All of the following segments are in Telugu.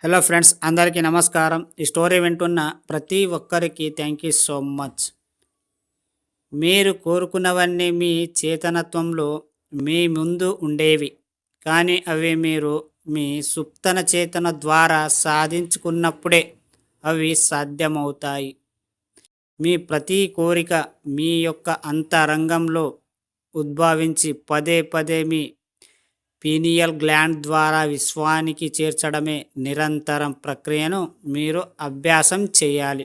హలో ఫ్రెండ్స్, అందరికీ నమస్కారం. ఈ స్టోరీ వింటున్న ప్రతి ఒక్కరికి థ్యాంక్ యూ సో మచ్. మీరు కోరుకున్నవన్నీ మీ చేతనత్వంలో మీ ముందు ఉండేవి, కానీ అవి మీరు మీ సుప్తన చేతన ద్వారా సాధించుకున్నప్పుడే అవి సాధ్యమవుతాయి. మీ ప్రతి కోరిక మీ యొక్క అంతరంగంలో ఉద్భవించి పదే పదే మీ పీనియల్ గ్లాండ్ ద్వారా విశ్వానికి చేర్చడమే నిరంతరం ప్రక్రియను మీరు అభ్యాసం చేయాలి.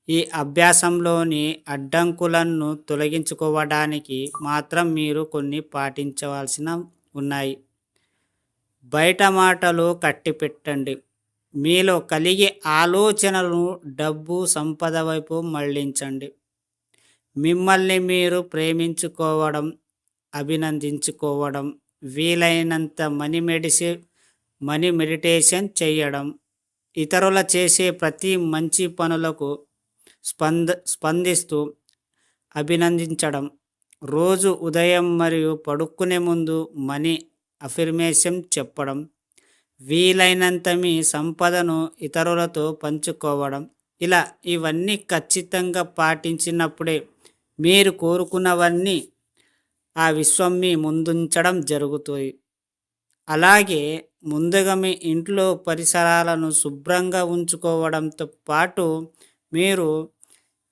ఈ అభ్యాసంలోని అడ్డంకులను తొలగించుకోవడానికి మాత్రం మీరు కొన్ని పాటించవలసిన ఉన్నాయి. బయట మాటలు కట్టిపెట్టండి. మీలో కలిగే ఆలోచనలను డబ్బు సంపద వైపు మళ్లించండి. మిమ్మల్ని మీరు ప్రేమించుకోవడం, అభినందించుకోవడం, వీలైనంత మనీ మెడిటేషన్ చేయడం, ఇతరుల చేసే ప్రతి మంచి పనులకు స్పందిస్తూ అభినందించడం, రోజు ఉదయం మరియు పడుకునే ముందు మనీ అఫర్మేషన్ చెప్పడం, వీలైనంత మీ సంపదను ఇతరులతో పంచుకోవడం, ఇలా ఇవన్నీ ఖచ్చితంగా పాటించినప్పుడే మీరు కోరుకున్నవన్నీ ఆ విశ్వం మీ ముందుంచడం జరుగుతుంది. అలాగే ముందుగా మీ ఇంట్లో పరిసరాలను శుభ్రంగా ఉంచుకోవడంతో పాటు మీరు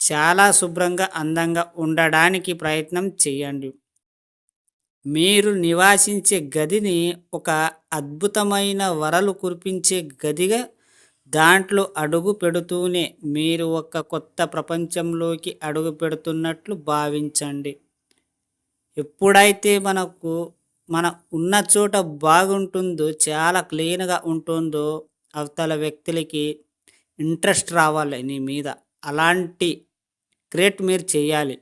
చాలా శుభ్రంగా అందంగా ఉండడానికి ప్రయత్నం చేయండి. మీరు నివాసించే గదిని ఒక అద్భుతమైన వరలు కురిపించే గదిగా, దాంట్లో అడుగు పెడుతూనే మీరు ఒక కొత్త ప్రపంచంలోకి అడుగు పెడుతున్నట్లు భావించండి. ఎప్పుడైతే మన ఉన్న చోట బాగుంటుందో, చాలా క్లీన్గా ఉంటుందో, అవతల వ్యక్తులకి ఇంట్రెస్ట్ రావాలి నీ మీద. అలాంటి క్రియేట్ మీరు చేయాలి.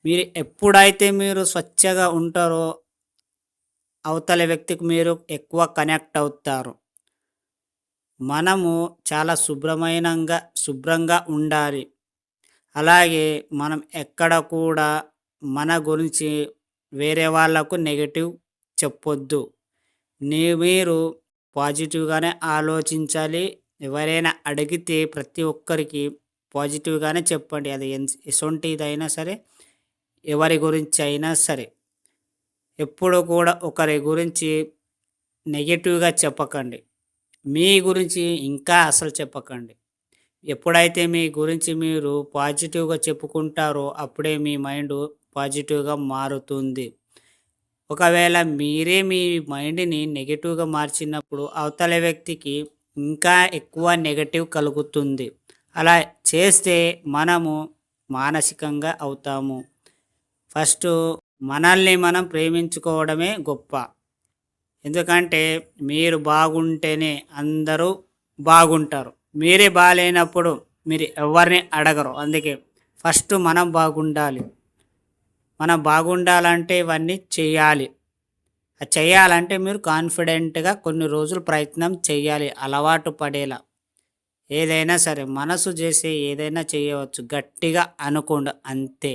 మీరు ఎప్పుడైతే మీరు స్వచ్ఛగా ఉంటారో అవతల వ్యక్తికి మీరు ఎక్కువ కనెక్ట్ అవుతారు. మనము చాలా శుభ్రంగా ఉండాలి. అలాగే మనం ఎక్కడ కూడా మన గురించి వేరే వాళ్ళకు నెగటివ్ చెప్పొద్దు. మీరు పాజిటివ్గానే ఆలోచించాలి. ఎవరైనా అడిగితే ప్రతి ఒక్కరికి పాజిటివ్గానే చెప్పండి. అది ఎసొంటిదైనా సరే, ఎవరి గురించి అయినా సరే. ఎప్పుడు కూడా ఒకరి గురించి నెగటివ్గా చెప్పకండి. మీ గురించి ఇంకా అసలు చెప్పకండి. ఎప్పుడైతే మీ గురించి మీరు పాజిటివ్గా చెప్పుకుంటారో అప్పుడే మీ మైండ్ పాజిటివ్గా మారుతుంది. ఒకవేళ మీరే మీ మైండ్ని నెగటివ్గా మార్చినప్పుడు అవతల వ్యక్తికి ఇంకా ఎక్కువ నెగటివ్ కలుగుతుంది. అలా చేస్తే మనము మానసికంగా అవుతాము. ఫస్ట్ మనల్ని మనం ప్రేమించుకోవడమే గొప్ప. ఎందుకంటే మీరు బాగుంటేనే అందరూ బాగుంటారు. మీరే బాగాలేనప్పుడు మీరు ఎవరిని అడగరు. అందుకే ఫస్ట్ మనం బాగుండాలి. మనం బాగుండాలంటే ఇవన్నీ చేయాలి. అది చేయాలంటే మీరు కాన్ఫిడెంట్గా కొన్ని రోజులు ప్రయత్నం చేయాలి, అలవాటు పడేలా. ఏదైనా సరే మనసు చేసే ఏదైనా చేయవచ్చు, గట్టిగా అనుకోండి అంతే.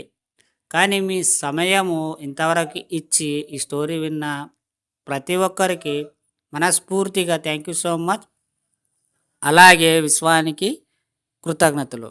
కానీ మీ సమయము ఇంతవరకు ఇచ్చి ఈ స్టోరీ విన్న ప్రతి ఒక్కరికి మనస్ఫూర్తిగా థ్యాంక్ యూ సో మచ్. అలాగే విశ్వానికి కృతజ్ఞతలు.